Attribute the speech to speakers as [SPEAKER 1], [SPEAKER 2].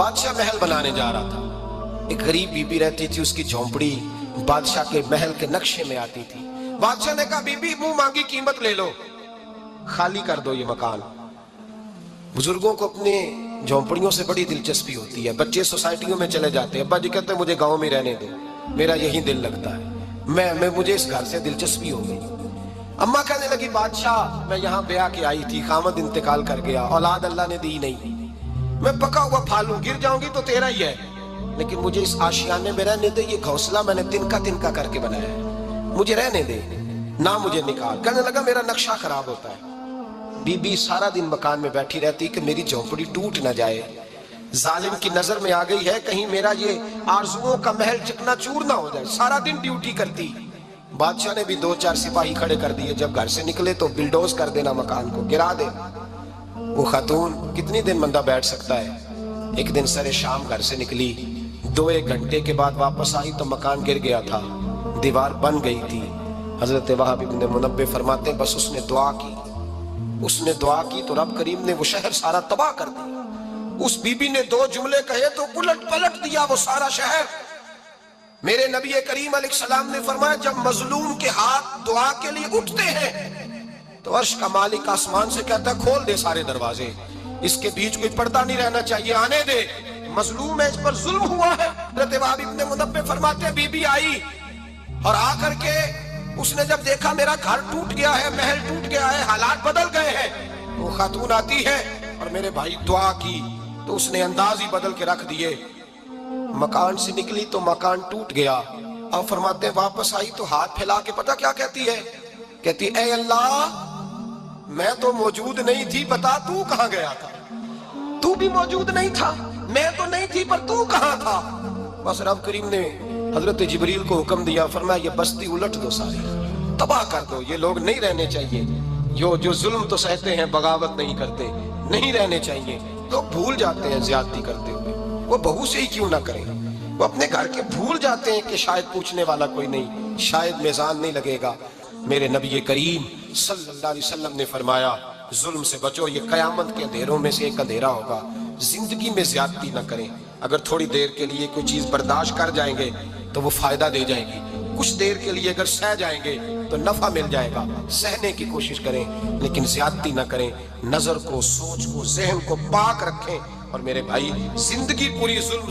[SPEAKER 1] बादशाह महल बनाने जा रहा था। एक गरीब बीबी रहती थी, उसकी झोंपड़ी बादशाह के महल के नक्शे में आती थी। बादशाह ने कहा, बीबी मुंह मांगी कीमत ले लो, खाली कर दो ये मकान। बुजुर्गों को अपने झोंपड़ियों से बड़ी दिलचस्पी होती है। बच्चे सोसाइटियों में चले जाते हैं, अब्बा जी कहते हैं मुझे गांव में रहने दो, मेरा यही दिल लगता है, मुझे इस घर से दिलचस्पी हो गई। अम्मा कहने लगी, बादशाह मैं यहाँ ब्याह के आई थी, खामद इंतकाल कर गया, औलाद अल्लाह ने दी नहीं, मैं पका हुआ फालू, गिर जाऊंगी तो तेरा ही है, लेकिन मुझे इस आशियाने में रहने दे, ये घोंसला मैंने तिनका तिनका करके बनाया है, मुझे रहने दे, ना मुझे निकाल। कहने लगा मेरा नक्शा खराब होता है। बीबी सारा दिन मकान में बैठी रहती कि मेरी झोंपड़ी टूट ना जाए, जालिम की नजर में आ गई है, कहीं मेरा ये आरजुओं का महल चकनाचूर ना हो जाए। सारा दिन ड्यूटी करती। बादशाह ने भी 2-4 सिपाही खड़े कर दिए, जब घर से निकले तो बिल्डोज कर देना, मकान को गिरा देना। वो खातून कितनी दिन बंदा बैठ सकता है। एक दिन सरे शाम घर से निकली, 2-1 घंटे के बाद वापस आई तो मकान गिर गया था, दीवार बन गई थी। हजरत वहाब इब्न मुनब्बे फरमाते बस उसने दुआ की तो रब करीम ने वो शहर सारा तबाह कर दिया। उस बीबी ने 2 जुमले कहे तो उलट पलट दिया वो सारा शहर। मेरे नबी करीम अलैहिस्सलाम ने फरमाया, जब मजलूम के हाथ दुआ के लिए उठते हैं तो अर्श का मालिक आसमान से कहता है, खोल दे सारे दरवाजे, इसके बीच कोई पर्दा नहीं रहना चाहिए, आने दे, मजलूम है, इस पर जुल्म हुआ है। हज़रत वहाब इब्न मुनब्बे फरमाते हैं, बीबी आई और आकर के उसने जब देखा मेरा घर टूट गया है, महल टूट गया है, हालात बदल गए हैं, वो खातून आती है और मेरे भाई दुआ की तो उसने अंदाज ही बदल के रख दिए। मकान से निकली तो मकान टूट गया। अब फरमाते हैं वापस आई तो हाथ फैला के पता क्या कहती है, कहती ऐ अल्लाह मैं तो मौजूद नहीं थी, बता तू कहां गया था। तू भी मौजूद नहीं था, मैं तो नहीं थी, पर तू कहां था। बस रब करीम ने हजरत जिब्रील को हुक्म दिया, फरमाया ये बस्ती उलट दो, सारी तबाह कर दो, ये लोग नहीं रहने चाहिए, जो जुल्म तो सहते हैं, बगावत नहीं करते, नहीं रहने चाहिए। लोग भूल जाते हैं ज्यादती करते हुए, वो बहू से ही क्यों ना करें, वो अपने घर के भूल जाते हैं कि शायद पूछने वाला कोई नहीं, शायद मेज़ान नहीं लगेगा। मेरे नबी करीम सल्लल्लाहु अलैहि वसल्लम ने फरमाया, जुल्म से बचो, ये कयामत के अंधेरों में से एक अंधेरा होगा। जिंदगी में ज्यादती ना करें। अगर थोड़ी देर के लिए कोई चीज बर्दाश्त कर जाएंगे तो वो फायदा दे जाएगी, कुछ देर के लिए अगर सह जाएंगे तो नफा मिल जाएगा। सहने की कोशिश करें लेकिन ज्यादती ना करें। नजर को, सोच को, जहन को पाक रखें। और मेरे भाई जिंदगी पूरी जुल्म